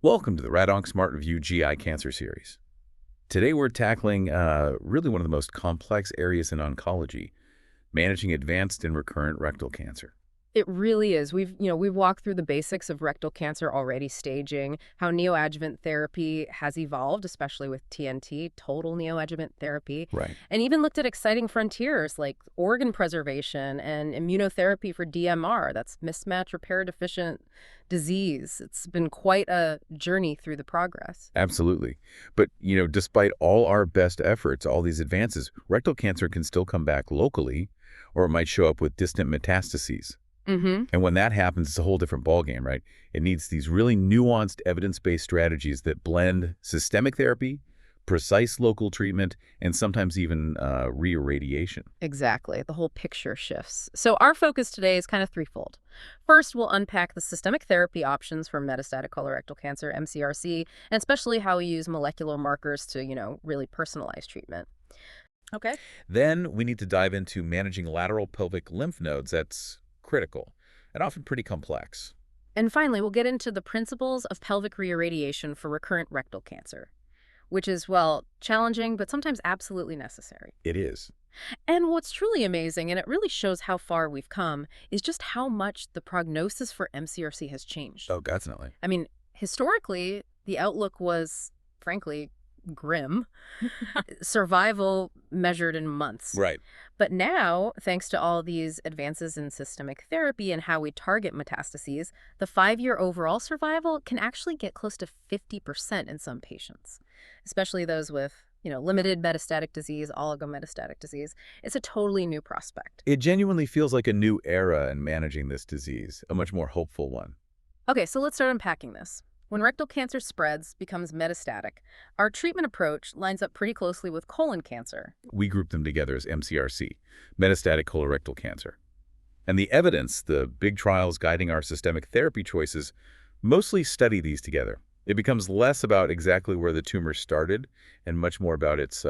Welcome to the Radonc Smart Review GI Cancer Series. Today we're tackling really one of the most complex areas in oncology, managing advanced and recurrent rectal cancer. It really is. We've walked through the basics of rectal cancer already, staging how neoadjuvant therapy has evolved, especially with TNT, total neoadjuvant therapy, Right. and even looked at exciting frontiers like organ preservation and immunotherapy for DMR, that's mismatch repair deficient disease. It's been quite a journey through the progress. Absolutely. But, despite all our best efforts, all these advances, rectal cancer can still come back locally, or it might show up with distant metastases. Mm-hmm. And when that happens, it's a whole different ballgame, right? It needs these really nuanced evidence-based strategies that blend systemic therapy, precise local treatment, and sometimes even re-irradiation. Exactly. The whole picture shifts. So our focus today is kind of threefold. First, we'll unpack the systemic therapy options for metastatic colorectal cancer, MCRC, and especially how we use molecular markers to, really personalize treatment. Okay. Then we need to dive into managing lateral pelvic lymph nodes. That's critical and often pretty complex. And finally, we'll get into the principles of pelvic re-irradiation for recurrent rectal cancer, which is, well, challenging, but sometimes absolutely necessary. It is. And what's truly amazing, and it really shows how far we've come, is just how much the prognosis for MCRC has changed. Oh, definitely. I mean, historically, the outlook was, frankly, grim. Survival measured in months. Right. But now, thanks to all these advances in systemic therapy and how we target metastases, the 5-year overall survival can actually get close to 50% in some patients, especially those with, limited metastatic disease, oligometastatic disease. It's a totally new prospect. It genuinely feels like a new era in managing this disease, a much more hopeful one. Okay, so let's start unpacking this. When rectal cancer spreads, becomes metastatic, our treatment approach lines up pretty closely with colon cancer. We group them together as MCRC, metastatic colorectal cancer. And the evidence, the big trials guiding our systemic therapy choices, mostly study these together. It becomes less about exactly where the tumor started and much more about its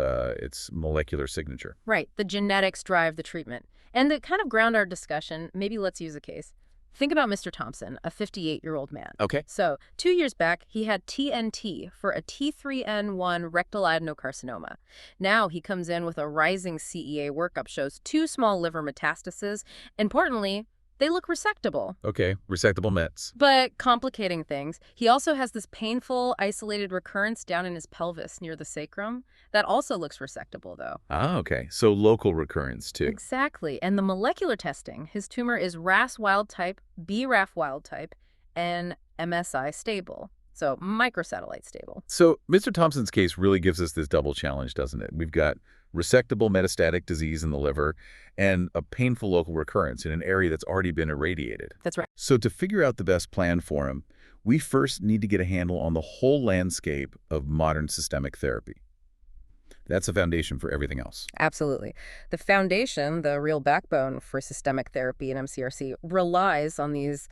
molecular signature. Right, the genetics drive the treatment. And to kind of ground our discussion, maybe let's use a case. Think about Mr. Thompson, a 58-year-old man. Okay. So 2 years back, he had TNT for a T3N1 rectal adenocarcinoma. Now he comes in with a rising CEA workup, shows 2 small liver metastases. Importantly, they look resectable. Okay, resectable mets. But complicating things, he also has this painful, isolated recurrence down in his pelvis near the sacrum. That also looks resectable, though. Ah, okay. So local recurrence, too. Exactly. And the molecular testing, his tumor is RAS wild type, BRAF wild type, and MSI stable. So microsatellite stable. So Mr. Thompson's case really gives us this double challenge, doesn't it? We've got resectable metastatic disease in the liver and a painful local recurrence in an area that's already been irradiated. That's right. So to figure out the best plan for him, we first need to get a handle on the whole landscape of modern systemic therapy. That's the foundation for everything else. Absolutely. The foundation, the real backbone for systemic therapy in MCRC, relies on these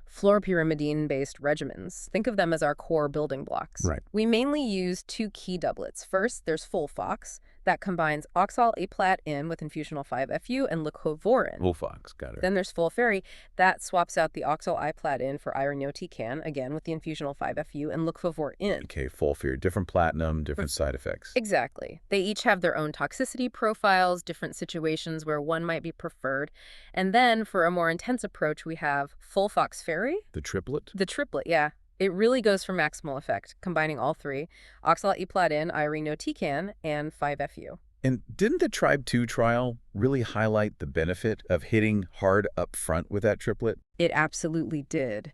fluoropyrimidine-based regimens. Think of them as our core building blocks. Right. We mainly use 2 key doublets. First, there's FOLFOX. That combines oxal-aplat-in with infusional 5-FU and leucovorin. Wolfox, got it. Then there's FOLFIRI. That swaps out the oxal-aplat-in for irinotecan, again with the infusional 5-FU and leucovorin. Okay, FOLFIR, different platinum, different side effects. Exactly. They each have their own toxicity profiles, different situations where one might be preferred. And then for a more intense approach, we have FOLFOXIRI. The triplet? The triplet, yeah. It really goes for maximal effect, combining all 3, oxal-aplat-in, irinotecan, and 5-FU. And didn't the TRIBE2 trial really highlight the benefit of hitting hard up front with that triplet? It absolutely did.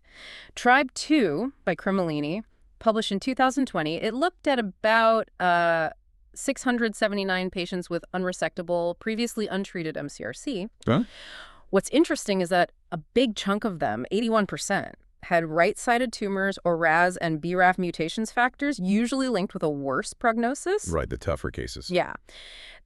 TRIBE2 by Cremolini, published in 2020, it looked at about 679 patients with unresectable, previously untreated MCRC. Huh? What's interesting is that a big chunk of them, 81%, had right-sided tumors or RAS and BRAF mutations factors, usually linked with a worse prognosis. Right, the tougher cases. Yeah.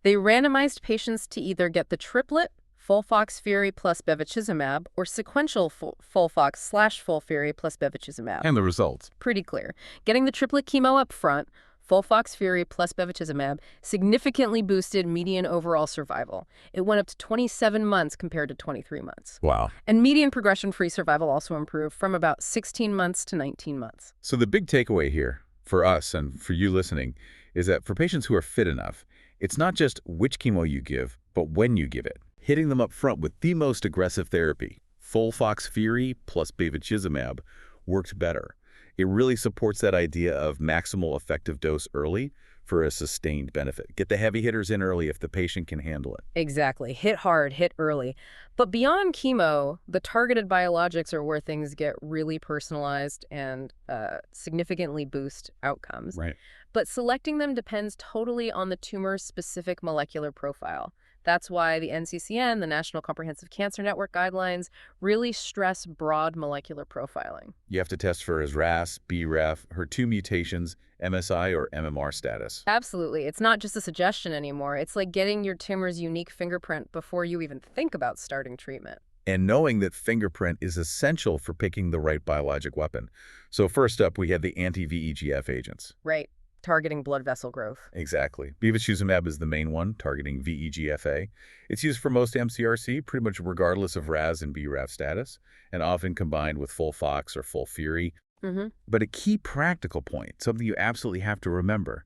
They randomized patients to either get the triplet, FOLFOXIRI plus bevacizumab, or sequential FOLFOX/FOLFIRI plus bevacizumab. And the results? Pretty clear. Getting the triplet chemo up front, FOLFOXIRI plus bevacizumab significantly boosted median overall survival. It went up to 27 months compared to 23 months. Wow. And median progression-free survival also improved from about 16 months to 19 months. So the big takeaway here for us and for you listening is that for patients who are fit enough, it's not just which chemo you give, but when you give it. Hitting them up front with the most aggressive therapy, FOLFOXIRI plus bevacizumab, worked better. It really supports that idea of maximal effective dose early for a sustained benefit. Get the heavy hitters in early if the patient can handle it. Exactly. Hit hard, hit early. But beyond chemo, the targeted biologics are where things get really personalized and significantly boost outcomes. Right. But selecting them depends totally on the tumor's specific molecular profile. That's why the NCCN, the National Comprehensive Cancer Network guidelines, really stress broad molecular profiling. You have to test for his RAS, BRAF, HER2 mutations, MSI, or MMR status. Absolutely. It's not just a suggestion anymore. It's like getting your tumor's unique fingerprint before you even think about starting treatment. And knowing that fingerprint is essential for picking the right biologic weapon. So first up, we have the anti-VEGF agents. Right. Targeting blood vessel growth. Exactly. Bevacizumab is the main one, targeting VEGF-A. It's used for most MCRC, pretty much regardless of RAS and BRAF status, and often combined with FOLFOX or FOLFIRI. But a key practical point, something you absolutely have to remember.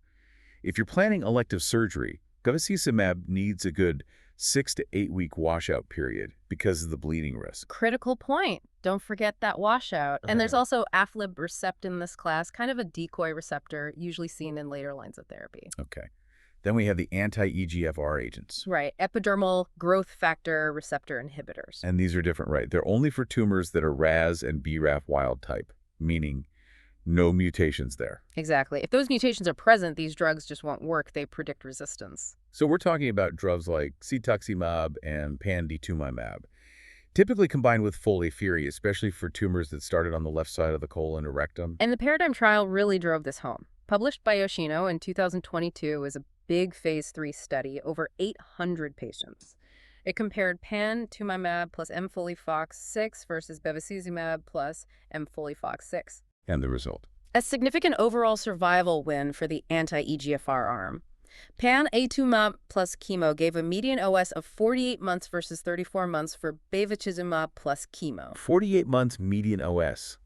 If you're planning elective surgery, bevacizumab needs a good 6 to 8 week washout period because of the bleeding risk. Critical point. Don't forget that washout. And there's also aflibercept in this class, kind of a decoy receptor, usually seen in later lines of therapy. Okay. Then we have the anti-EGFR agents. Right. Epidermal growth factor receptor inhibitors. And these are different, right? They're only for tumors that are RAS and BRAF wild type, meaning no mutations there. Exactly. If those mutations are present, these drugs just won't work. They predict resistance. So we're talking about drugs like cetuximab and panitumumab, typically combined with FOLFIRI, especially for tumors that started on the left side of the colon or rectum. And the Paradigm trial really drove this home. Published by Yoshino in 2022 is a big phase 3 study, over 800 patients. It compared panitumumab plus mFOLFOX6 versus bevacizumab plus mFOLFOX6. And the result? A significant overall survival win for the anti-EGFR arm. Panitumumab plus chemo gave a median OS of 48 months versus 34 months for bevacizumab plus chemo. 48 months median OS.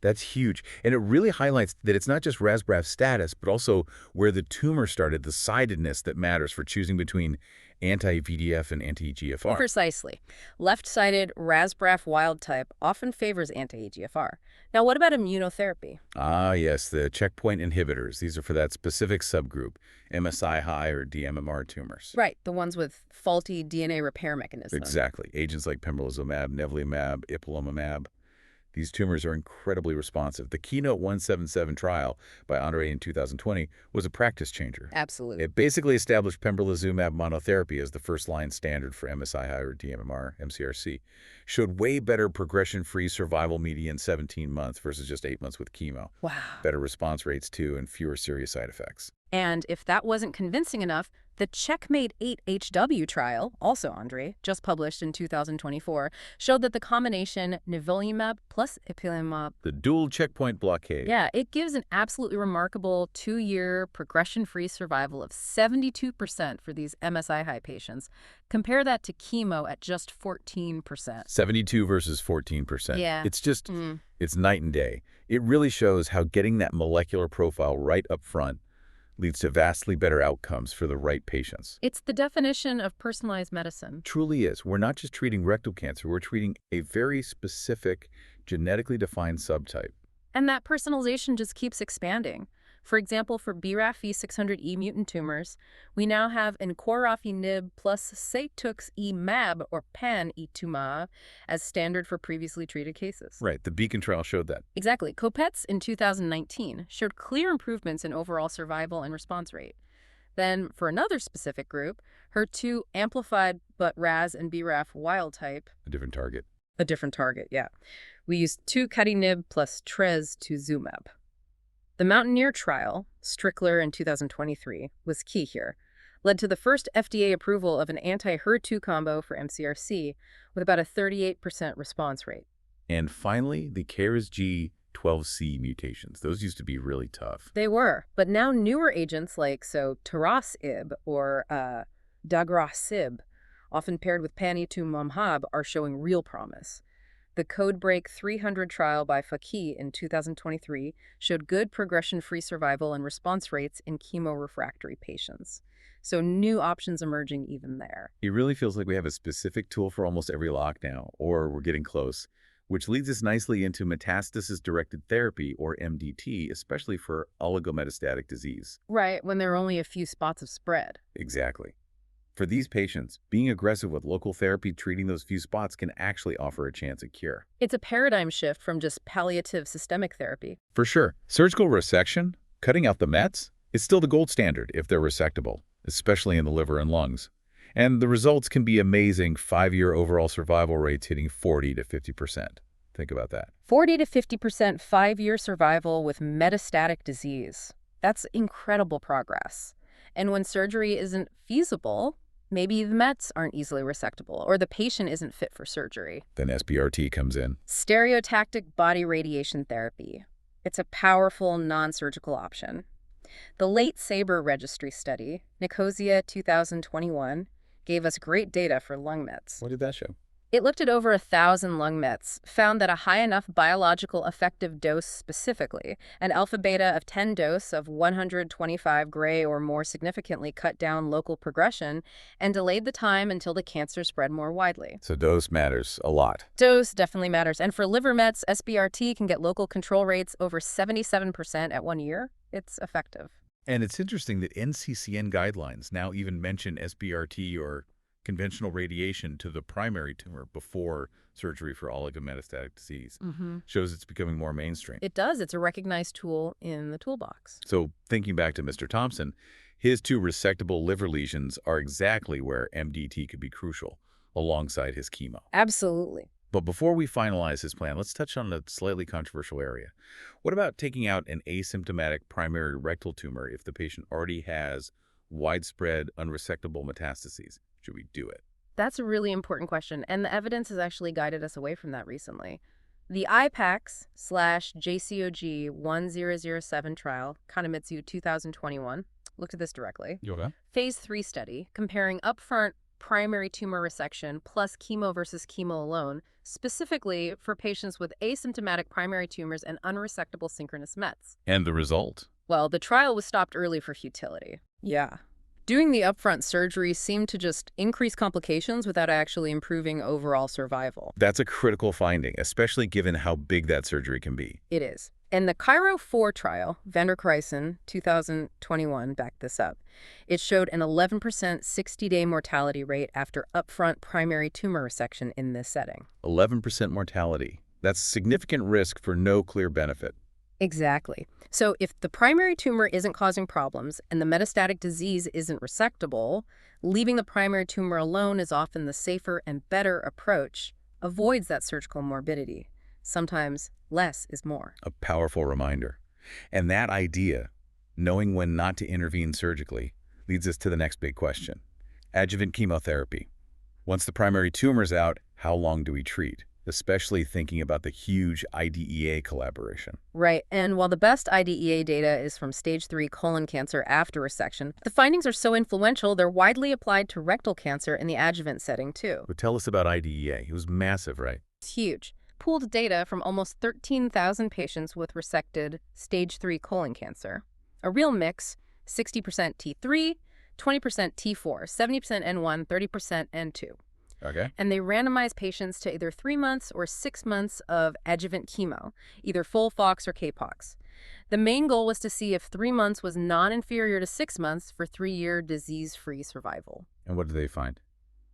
That's huge. And it really highlights that it's not just RAS-BRAF status, but also where the tumor started, the sidedness that matters for choosing between anti-VEGF and anti-EGFR. Precisely. Left-sided RAS-BRAF wild type often favors anti-EGFR. Now, what about immunotherapy? Ah, yes, the checkpoint inhibitors. These are for that specific subgroup, MSI high or dMMR tumors. Right, the ones with faulty DNA repair mechanism. Exactly. Agents like pembrolizumab, nivolumab, ipilimumab. These tumors are incredibly responsive. The Keynote 177 trial by Andre in 2020 was a practice changer. Absolutely. It basically established pembrolizumab monotherapy as the first-line standard for MSI high or dMMR MCRC. Showed way better progression-free survival median 17 months versus just 8 months with chemo. Wow. Better response rates, too, and fewer serious side effects. And if that wasn't convincing enough, the Checkmate 8HW trial, also Andre, just published in 2024, showed that the combination nivolumab plus ipilimumab, The dual checkpoint blockade. yeah, it gives an absolutely remarkable 2-year progression-free survival of 72% for these MSI-high patients. Compare that to chemo at just 14%. 72 versus 14%. Yeah. It's just, it's night and day. It really shows how getting that molecular profile right up front leads to vastly better outcomes for the right patients. It's the definition of personalized medicine. Truly is. We're not just treating rectal cancer, we're treating a very specific, genetically defined subtype. And that personalization just keeps expanding. For example, for BRAF V600E mutant tumors, we now have encorafenib plus cetuximab or panitumumab as standard for previously treated cases. Right, the Beacon trial showed that. Exactly. COPETS in 2019 showed clear improvements in overall survival and response rate. Then, for another specific group, HER2 amplified but RAS and BRAF wild type. A different target. A different target, yeah. We used tucatinib plus trastuzumab. The Mountaineer trial, Strickler in 2023, was key here. Led to the first FDA approval of an anti-HER2 combo for MCRC with about a 38% response rate. And finally, the CARES-G 12C mutations. Those used to be really tough. They were, but now newer agents like Tarasib or Dagrasib, often paired with panitumumab, are showing real promise. The Codebreak 300 trial by Faki in 2023 showed good progression-free survival and response rates in chemo-refractory patients. So new options emerging even there. It really feels like we have a specific tool for almost every lock now, or we're getting close, which leads us nicely into metastasis-directed therapy, or MDT, especially for oligometastatic disease. Right, when there are only a few spots of spread. Exactly. For these patients, being aggressive with local therapy treating those few spots can actually offer a chance at cure. It's a paradigm shift from just palliative systemic therapy. For sure, surgical resection, cutting out the mets, is still the gold standard if they're resectable, especially in the liver and lungs. And the results can be amazing, 5-year overall survival rates hitting 40 to 50%. Think about that. 40 to 50% 5-year survival with metastatic disease. That's incredible progress. And when surgery isn't feasible, maybe the mets aren't easily resectable or the patient isn't fit for surgery. Then SBRT comes in. Stereotactic body radiation therapy. It's a powerful non-surgical option. The late SABRE registry study, Nicosia 2021, gave us great data for lung mets. What did that show? It looked at over 1,000 lung mets, found that a high enough biological effective dose specifically, an alpha-beta of 10 dose of 125 gray or more significantly cut down local progression and delayed the time until the cancer spread more widely. So dose matters a lot. Dose definitely matters. And for liver mets, SBRT can get local control rates over 77% at 1 year. It's effective. And it's interesting that NCCN guidelines now even mention SBRT or conventional radiation to the primary tumor before surgery for oligometastatic disease. Shows it's becoming more mainstream. It does. It's a recognized tool in the toolbox. So thinking back to Mr. Thompson, his 2 resectable liver lesions are exactly where MDT could be crucial, alongside his chemo. Absolutely. But before we finalize his plan, let's touch on a slightly controversial area. What about taking out an asymptomatic primary rectal tumor if the patient already has widespread unresectable metastases? Should we do it? That's a really important question, and the evidence has actually guided us away from that recently. The IPAX/JCOG 1007 trial, Kanemitsu 2021, looked at this directly. Okay. Phase 3 study comparing upfront primary tumor resection plus chemo versus chemo alone, specifically for patients with asymptomatic primary tumors and unresectable synchronous mets. And the result? Well, the trial was stopped early for futility. Yeah. Doing the upfront surgery seemed to just increase complications without actually improving overall survival. That's a critical finding, especially given how big that surgery can be. It is. And the Cairo 4 trial, Vanderkruisen 2021, backed this up. It showed an 11% 60-day mortality rate after upfront primary tumor resection in this setting. 11% mortality. That's significant risk for no clear benefit. Exactly. So if the primary tumor isn't causing problems and the metastatic disease isn't resectable, leaving the primary tumor alone is often the safer and better approach, avoids that surgical morbidity. Sometimes less is more. A powerful reminder. And that idea, knowing when not to intervene surgically, leads us to the next big question. Adjuvant chemotherapy. Once the primary tumor's out, how long do we treat? Especially thinking about the huge IDEA collaboration. Right, and while the best IDEA data is from stage 3 colon cancer after resection, the findings are so influential they're widely applied to rectal cancer in the adjuvant setting too. But tell us about IDEA. It was massive, right? It's huge. Pooled data from almost 13,000 patients with resected stage 3 colon cancer. A real mix, 60% T3, 20% T4, 70% N1, 30% N2. Okay. And they randomized patients to either 3 months or 6 months of adjuvant chemo, either FOLFOX or CAPOX. The main goal was to see if 3 months was non-inferior to 6 months for 3-year disease-free survival. And what did they find?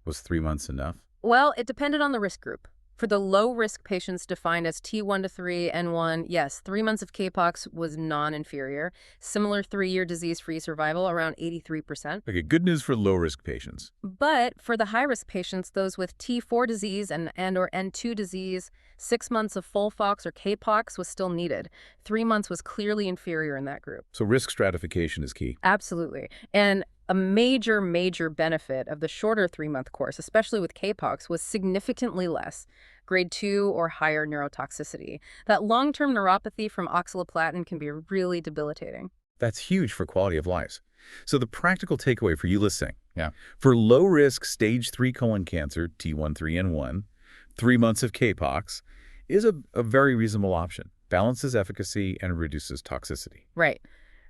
Was 3 months enough? Well, it depended on the risk group. For the low-risk patients defined as T1 to 3, N1, yes, 3 months of CAPOX was non-inferior. Similar 3-year disease-free survival, around 83%. Okay, good news for low-risk patients. But for the high-risk patients, those with T4 disease and or N2 disease, 6 months of FOLFOX or CAPOX was still needed. 3 months was clearly inferior in that group. So risk stratification is key. Absolutely. And A major, major benefit of the shorter 3-month course, especially with Kpox, was significantly less grade 2 or higher neurotoxicity. That long-term neuropathy from oxaliplatin can be really debilitating. That's huge for quality of life. So the practical takeaway for you listening, for low-risk stage 3 colon cancer, T13N1, 3 months of Kpox is a very reasonable option. Balances efficacy and reduces toxicity. Right.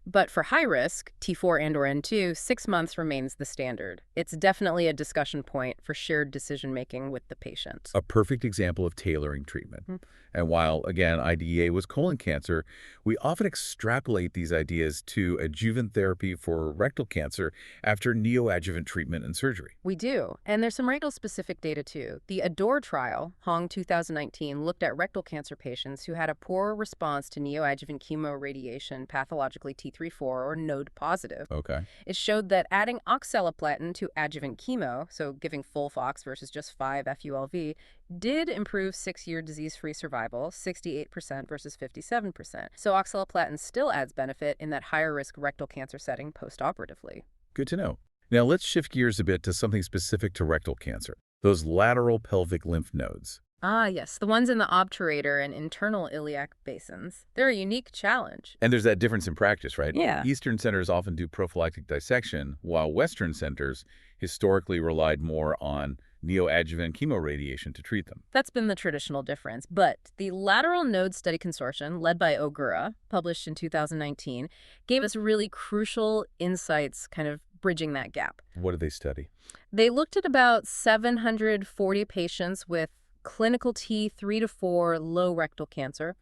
But for high risk, T4 and or N2, 6 months remains the standard. It's definitely a discussion point for shared decision-making with the patient. A perfect example of tailoring treatment. And while, again, IDEA was colon cancer, we often extrapolate these ideas to adjuvant therapy for rectal cancer after neoadjuvant treatment and surgery. We do, and there's some rectal-specific data too. The ADORE trial, Hong 2019, looked at rectal cancer patients who had a poor response to neoadjuvant chemoradiation, pathologically T34 or node positive. Okay. It showed that adding oxaliplatin to adjuvant chemo, so giving full FOX versus just 5-FULV, did improve 6-year disease-free survival, 68% versus 57%. So oxaliplatin still adds benefit in that higher-risk rectal cancer setting postoperatively. Good to know. Now let's shift gears a bit to something specific to rectal cancer, those lateral pelvic lymph nodes. Ah, yes, the ones in the obturator and internal iliac basins. They're a unique challenge. And there's that difference in practice, right? Yeah. Eastern centers often do prophylactic dissection, while Western centers historically relied more on neoadjuvant chemoradiation to treat them. That's been the traditional difference. But the Lateral Node Study Consortium, led by Ogura, published in 2019, gave us really crucial insights kind of bridging that gap. What did they study? They looked at about 740 patients with clinical T3 to 4 low rectal cancer.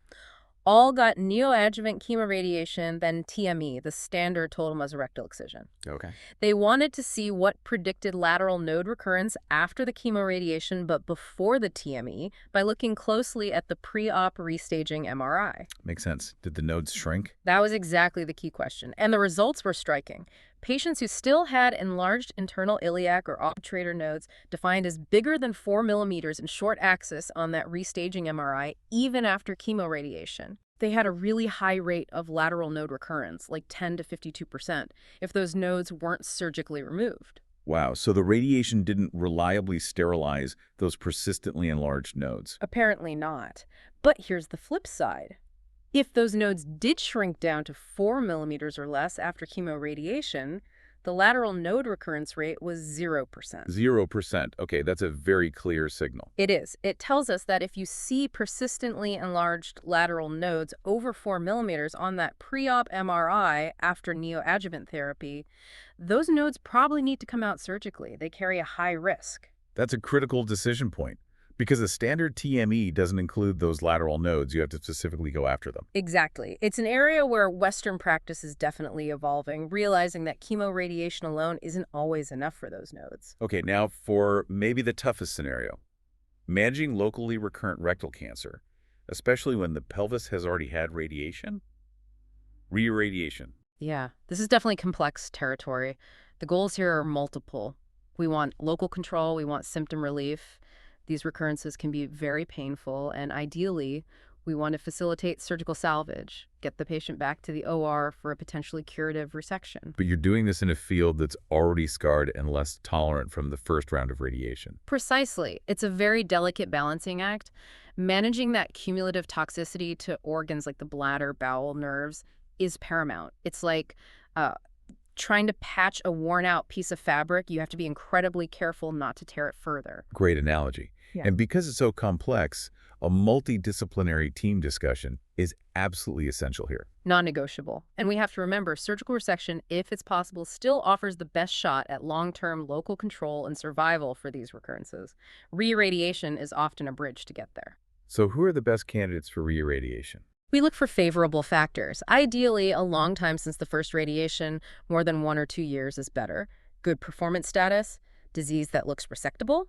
All got neoadjuvant chemoradiation, then TME, the standard total mesorectal excision. Okay. They wanted to see what predicted lateral node recurrence after the chemoradiation but before the TME by looking closely at the pre-op restaging MRI. Makes sense. Did the nodes shrink? That was exactly the key question, and the results were striking. Patients who still had enlarged internal iliac or obturator nodes defined as bigger than 4 millimeters in short axis on that restaging MRI, even after chemoradiation. They had a really high rate of lateral node recurrence, like 10 to 52%, if those nodes weren't surgically removed. Wow, so the radiation didn't reliably sterilize those persistently enlarged nodes. Apparently not. But here's the flip side. If those nodes did shrink down to 4 millimeters or less after chemoradiation, the lateral node recurrence rate was 0%. 0%. Okay, that's a very clear signal. It is. It tells us that if you see persistently enlarged lateral nodes over 4 millimeters on that pre-op MRI after neoadjuvant therapy, those nodes probably need to come out surgically. They carry a high risk. That's a critical decision point. Because a standard TME doesn't include those lateral nodes. You have to specifically go after them. Exactly. It's an area where Western practice is definitely evolving, realizing that chemoradiation alone isn't always enough for those nodes. Okay, now for maybe the toughest scenario. Managing locally recurrent rectal cancer, especially when the pelvis has already had radiation? Re-irradiation. Yeah, this is definitely complex territory. The goals here are multiple. We want local control, we want symptom relief. These recurrences can be very painful, and ideally, we want to facilitate surgical salvage, get the patient back to the OR for a potentially curative resection. But you're doing this in a field that's already scarred and less tolerant from the first round of radiation. Precisely. It's a very delicate balancing act. Managing that cumulative toxicity to organs like the bladder, bowel, nerves is paramount. It's like trying to patch a worn-out piece of fabric. You have to be incredibly careful not to tear it further. Great analogy. Yeah. And because it's so complex, a multidisciplinary team discussion is absolutely essential here. Non-negotiable. And we have to remember, surgical resection, if it's possible, still offers the best shot at long-term local control and survival for these recurrences. Re-irradiation is often a bridge to get there. So who are the best candidates for re-irradiation? We look for favorable factors. Ideally, a long time since the first radiation, more than 1 or 2 years is better. Good performance status, disease that looks resectable,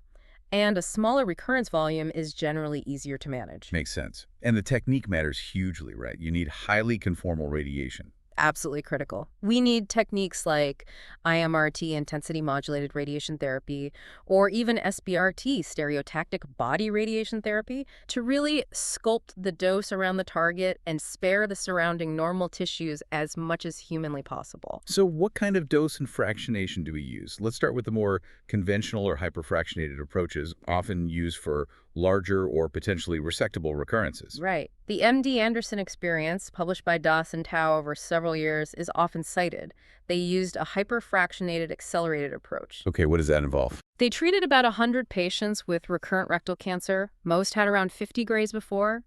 and a smaller recurrence volume is generally easier to manage. Makes sense. And the technique matters hugely, right? You need highly conformal radiation. Absolutely critical. We need techniques like IMRT, intensity modulated radiation therapy, or even SBRT, stereotactic body radiation therapy, to really sculpt the dose around the target and spare the surrounding normal tissues as much as humanly possible. So what kind of dose and fractionation do we use? Let's start with the more conventional or hyperfractionated approaches, often used for larger or potentially resectable recurrences. Right. The MD Anderson experience, published by Das and Tao over several years, is often cited. They used a hyperfractionated accelerated approach. Okay, what does that involve? They treated about 100 patients with recurrent rectal cancer. Most had around 50 grays before.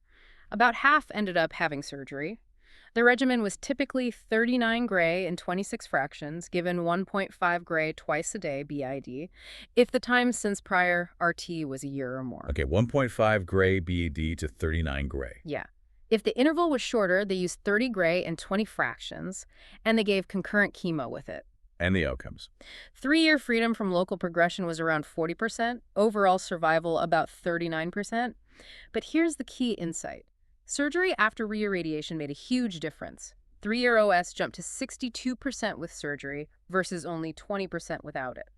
About half ended up having surgery. The regimen was typically 39 gray in 26 fractions, given 1.5 gray twice a day BID, if the time since prior RT was a year or more. Okay, 1.5 gray BED to 39 gray. Yeah. If the interval was shorter, they used 30 gray in 20 fractions, and they gave concurrent chemo with it. And the outcomes. 3-year freedom from local progression was around 40%, overall survival about 39%. But here's the key insight. Surgery after re-irradiation made a huge difference. 3-year OS jumped to 62% with surgery versus only 20% without it.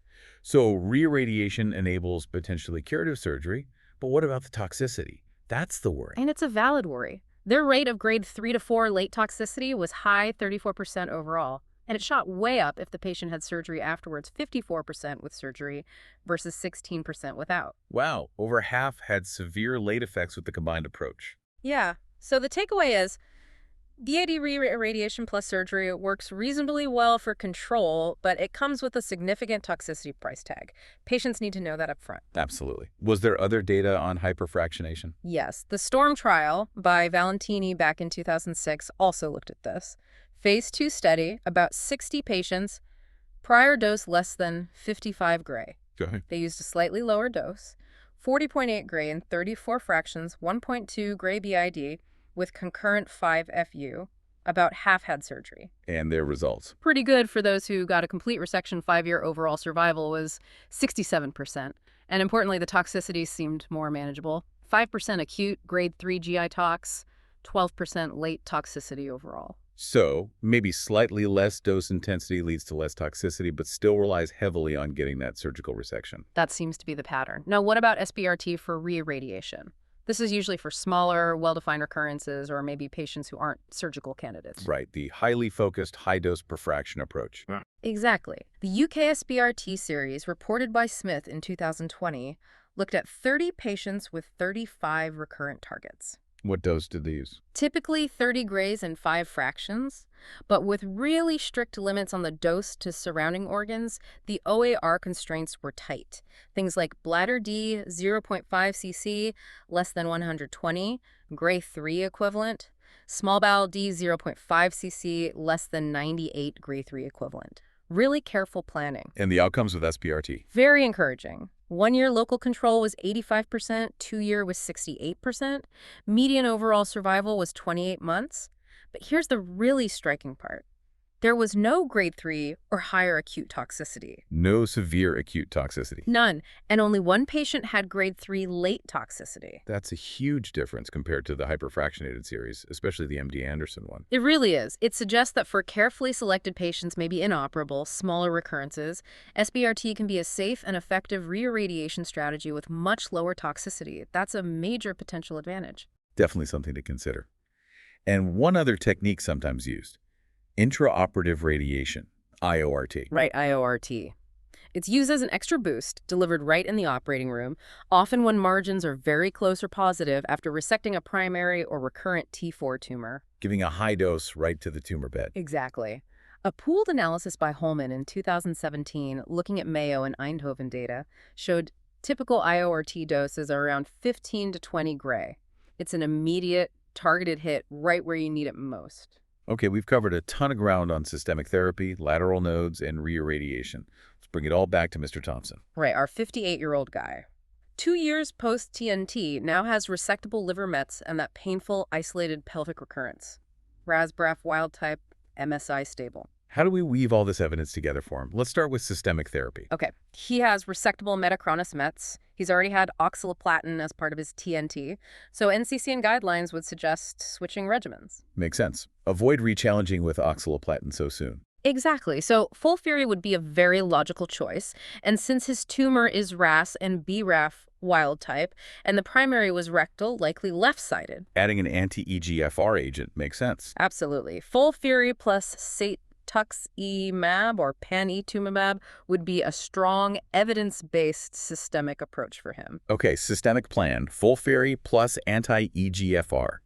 So re-irradiation enables potentially curative surgery, but what about the toxicity? That's the worry. And it's a valid worry. Their rate of grade 3 to 4 late toxicity was high, 34% overall. And it shot way up if the patient had surgery afterwards, 54% with surgery versus 16% without. Wow, over half had severe late effects with the combined approach. Yeah. So the takeaway is DAD re-irradiation plus surgery works reasonably well for control, but it comes with a significant toxicity price tag. Patients need to know that up front. Absolutely. Was there other data on hyperfractionation? Yes. The STORM trial by Valentini back in 2006 also looked at this. Phase 2 study, about 60 patients, prior dose less than 55 gray. Okay. They used a slightly lower dose, 40.8 gray in 34 fractions, 1.2 gray BID, with concurrent 5 FU. About half had surgery. And their results? Pretty good for those who got a complete resection. 5-year overall survival was 67%. And importantly, the toxicities seemed more manageable. 5% acute, grade 3 GI tox, 12% late toxicity overall. So, maybe slightly less dose intensity leads to less toxicity, but still relies heavily on getting that surgical resection. That seems to be the pattern. Now, what about SBRT for re-irradiation? This is usually for smaller, well-defined recurrences or maybe patients who aren't surgical candidates. Right, the highly focused high-dose per fraction approach. Exactly. The UK SBRT series, reported by Smith in 2020, looked at 30 patients with 35 recurrent targets. What dose did they use? Typically 30 grays and 5 fractions, but with really strict limits on the dose to surrounding organs, the OAR constraints were tight. Things like bladder D, 0.5 cc, less than 120, gray 3 equivalent, small bowel D, 0.5 cc, less than 98 gray 3 equivalent. Really careful planning. And the outcomes with SBRT? Very encouraging. 1-year local control was 85%, 2-year was 68%. Median overall survival was 28 months. But here's the really striking part. There was no grade 3 or higher acute toxicity. No severe acute toxicity. None. And only 1 patient had grade 3 late toxicity. That's a huge difference compared to the hyperfractionated series, especially the MD Anderson one. It really is. It suggests that for carefully selected patients, maybe inoperable, smaller recurrences, SBRT can be a safe and effective re-irradiation strategy with much lower toxicity. That's a major potential advantage. Definitely something to consider. And one other technique sometimes used, intraoperative radiation, IORT. Right, IORT. It's used as an extra boost, delivered right in the operating room, often when margins are very close or positive after resecting a primary or recurrent T4 tumor. Giving a high dose right to the tumor bed. Exactly. A pooled analysis by Holman in 2017, looking at Mayo and Eindhoven data, showed typical IORT doses are around 15 to 20 gray. It's an immediate, targeted hit right where you need it most. Okay, we've covered a ton of ground on systemic therapy, lateral nodes, and re-irradiation. Let's bring it all back to Mr. Thompson. Right, our 58-year-old guy. 2 years post-TNT now has resectable liver mets and that painful, isolated pelvic recurrence. RAS-BRAF wild type, MSI stable. How do we weave all this evidence together for him? Let's start with systemic therapy. Okay, he has resectable metachronous mets. He's already had oxaliplatin as part of his TNT, so NCCN guidelines would suggest switching regimens. Makes sense. Avoid re-challenging with oxaliplatin so soon. Exactly. So FOLFIRI would be a very logical choice. And since his tumor is RAS and BRAF wild type, and the primary was rectal, likely left-sided. Adding an anti-EGFR agent makes sense. Absolutely. FOLFIRI plus cetuximab or panitumumab would be a strong, evidence-based systemic approach for him. Okay, systemic plan, FOLFIRI plus anti-EGFR.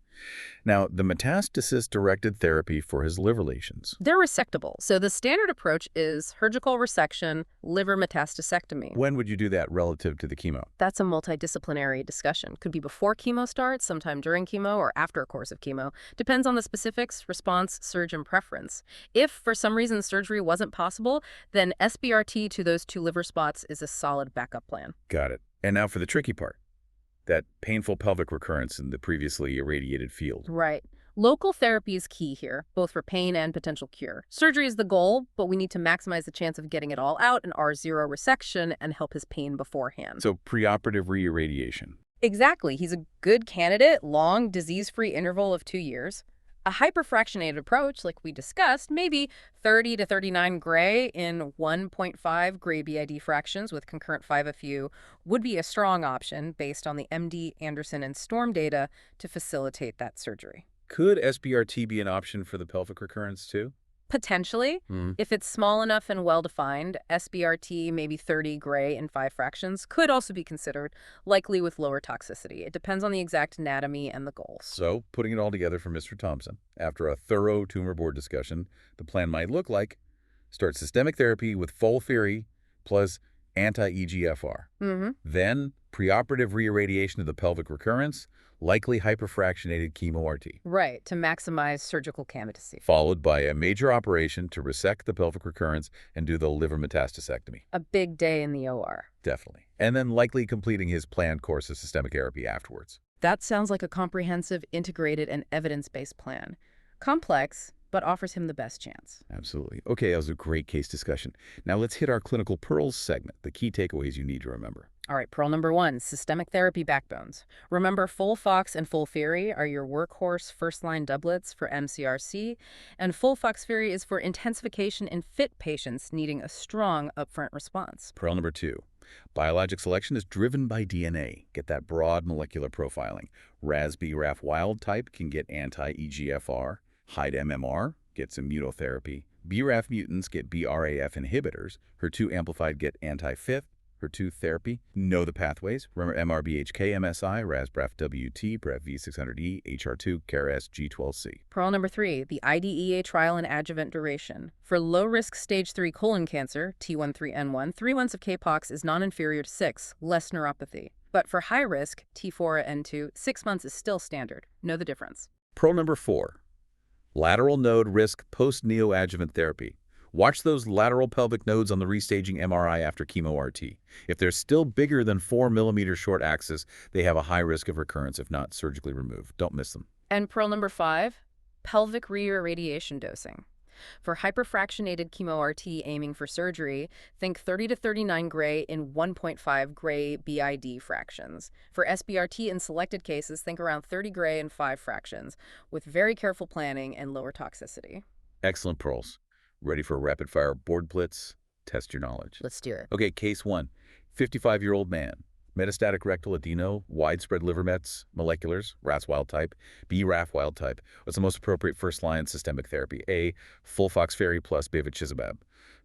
Now, the metastasis-directed therapy for his liver lesions. They're resectable, so the standard approach is surgical resection, liver metastasectomy. When would you do that relative to the chemo? That's a multidisciplinary discussion. Could be before chemo starts, sometime during chemo, or after a course of chemo. Depends on the specifics, response, surgeon preference. If, for some reason, surgery wasn't possible, then SBRT to those 2 liver spots is a solid backup plan. Got it. And now for the tricky part. That painful pelvic recurrence in the previously irradiated field. Right. Local therapy is key here, both for pain and potential cure. Surgery is the goal, but we need to maximize the chance of getting it all out in R0 resection and help his pain beforehand. So preoperative re-irradiation. Exactly. He's a good candidate, long, disease-free interval of 2 years. A hyperfractionated approach, like we discussed, maybe 30 to 39 gray in 1.5 gray BID fractions with concurrent 5FU, would be a strong option based on the MD, Anderson, and Storm data to facilitate that surgery. Could SBRT be an option for the pelvic recurrence too? Potentially. If it's small enough and well-defined, SBRT, maybe 30 gray in 5 fractions, could also be considered, likely with lower toxicity. It depends on the exact anatomy and the goals. So, putting it all together for Mr. Thompson, after a thorough tumor board discussion, the plan might look like start systemic therapy with FOLFIRI plus anti-EGFR. Then, preoperative re-irradiation of the pelvic recurrence, likely hyperfractionated chemo-RT. Right, to maximize surgical candidacy. Followed by a major operation to resect the pelvic recurrence and do the liver metastasectomy. A big day in the OR. Definitely. And then likely completing his planned course of systemic therapy afterwards. That sounds like a comprehensive, integrated, and evidence-based plan. Complex, but offers him the best chance. Absolutely. Okay, that was a great case discussion. Now let's hit our clinical pearls segment, the key takeaways you need to remember. All right, pearl number 1, systemic therapy backbones. Remember, FOLFOX and FOLFIRI are your workhorse first-line doublets for MCRC, and FOLFOXIRI is for intensification in fit patients needing a strong upfront response. Pearl number 2, biologic selection is driven by DNA. Get that broad molecular profiling. RAS-BRAF wild type can get anti-EGFR. Hide MMR gets immunotherapy. BRAF mutants get BRAF inhibitors. HER2 amplified get anti-FIF. HER2 therapy. Know the pathways. Remember MRBHK, MSI, RAS-BRAF-WT, BRAF V600E, HR2, KRAS, G12C. Pearl number 3, the IDEA trial and adjuvant duration. For low-risk stage 3 colon cancer, T13N1, 3 months of Kpox is non-inferior to 6, less neuropathy. But for high-risk, T4N2, 6 months is still standard. Know the difference. Pearl number 4, lateral node risk post-neoadjuvant therapy. Watch those lateral pelvic nodes on the restaging MRI after chemo-RT. If they're still bigger than 4 millimeter short axis, they have a high risk of recurrence if not surgically removed. Don't miss them. And pearl number 5, pelvic re-irradiation dosing. For hyperfractionated chemo-RT aiming for surgery, think 30 to 39 gray in 1.5 gray BID fractions. For SBRT in selected cases, think around 30 gray in 5 fractions, with very careful planning and lower toxicity. Excellent pearls. Ready for a rapid-fire board blitz? Test your knowledge. Let's do it. Okay, case 1. 55-year-old man. Metastatic rectal adeno, widespread liver mets, moleculars, RAS wild type, BRAF wild type. What's the most appropriate first-line systemic therapy? A, FOLFOXIRI plus bevacizumab.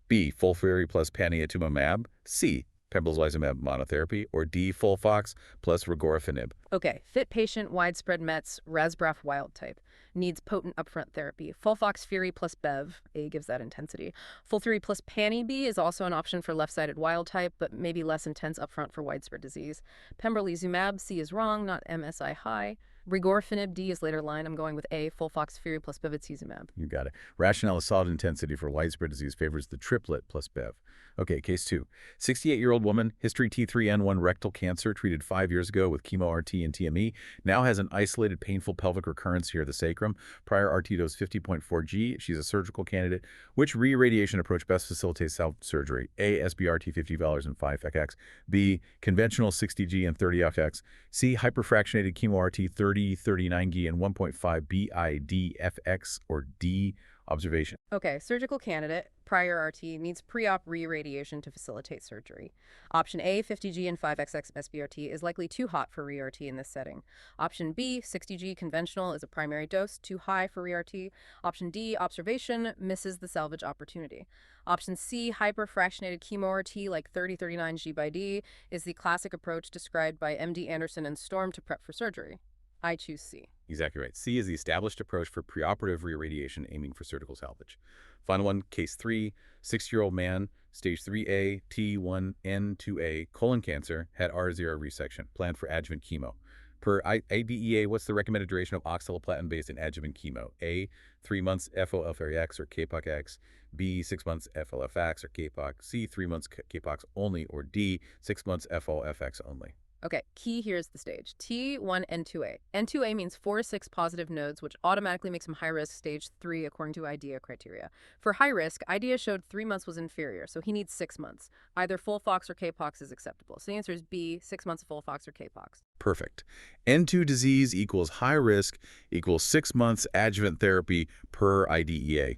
B, FOLFIRI plus panitumumab. C, pembrolizumab monotherapy. Or D, FOLFOX plus regorafenib. Okay, fit patient, widespread mets, RAS-BRAF wild type. Needs potent upfront therapy. FOLFOXIRI plus Bev, A gives that intensity. FOLFIRI plus Pani-B is also an option for left-sided wild type, but maybe less intense upfront for widespread disease. Pembrolizumab, C is wrong, not MSI high. Regorafenib, D is later line. I'm going with A, FOLFOXIRI plus bevacizumab. You got it. Rationale is solid intensity for widespread disease favors the triplet plus Bev. Okay, case 2. 68-year-old woman, history T3N1 rectal cancer, treated 5 years ago with chemo-RT and TME, now has an isolated painful pelvic recurrence here at the sacrum. Prior RT dose 50.4 G. She's a surgical candidate. Which re-irradiation approach best facilitates salvage surgery? A, SBRT 50 and 5FX. B, conventional 60G and 30FX. C, hyperfractionated chemo-RT 30, 39G and 1.5 BIDFX. Or D, observation. Okay, surgical candidate, prior RT, needs pre-op re-irradiation to facilitate surgery. Option A, 50G and 5XX SBRT, is likely too hot for re-RT in this setting. Option B, 60G conventional, is a primary dose, too high for re-RT. Option D, observation, misses the salvage opportunity. Option C, hyperfractionated chemo-RT like 3039G by D, is the classic approach described by MD Anderson and Storm to prep for surgery. I choose C. Exactly right. C is the established approach for preoperative re-irradiation aiming for surgical salvage. Final one, case 3, 60-year-old man, stage 3A, T1N2A, colon cancer, had R0 resection, planned for adjuvant chemo. Per IDEA, what's the recommended duration of oxaliplatin-based in adjuvant chemo? A, 3 months FOLFIX or CAPOX-X. B, 6 months FLFX or CAPOX. C, 3 months CAPOX only. Or D, 6 months FOFX only. Okay, key here is the stage. T1 N2A. N2A means 4 to 6 positive nodes, which automatically makes him high-risk stage 3 according to IDEA criteria. For high-risk, IDEA showed 3 months was inferior, so he needs 6 months. Either FOLFOX or CAPOX is acceptable. So the answer is B, 6 months of FOLFOX or CAPOX. Perfect. N2 disease equals high risk equals 6 months adjuvant therapy per IDEA.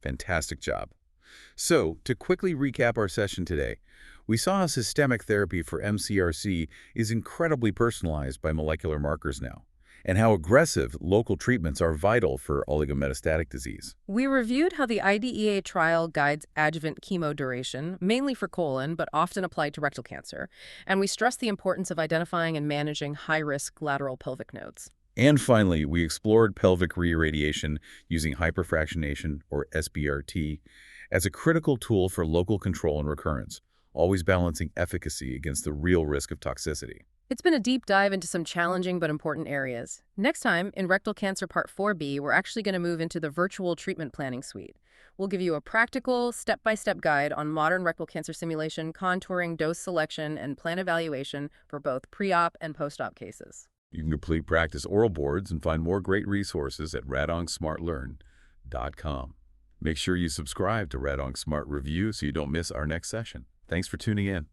Fantastic job. So, to quickly recap our session today, we saw how systemic therapy for mCRC is incredibly personalized by molecular markers now, and how aggressive local treatments are vital for oligometastatic disease. We reviewed how the IDEA trial guides adjuvant chemo duration, mainly for colon, but often applied to rectal cancer. And we stressed the importance of identifying and managing high-risk lateral pelvic nodes. And finally, we explored pelvic re-irradiation using hyperfractionation, or SBRT, as a critical tool for local control and recurrence, always balancing efficacy against the real risk of toxicity. It's been a deep dive into some challenging but important areas. Next time, in Rectal Cancer Part 4B, we're actually going to move into the virtual treatment planning suite. We'll give you a practical, step-by-step guide on modern rectal cancer simulation, contouring, dose selection, and plan evaluation for both pre-op and post-op cases. You can complete practice oral boards and find more great resources at radongsmartlearn.com. Make sure you subscribe to Radong Smart Review so you don't miss our next session. Thanks for tuning in.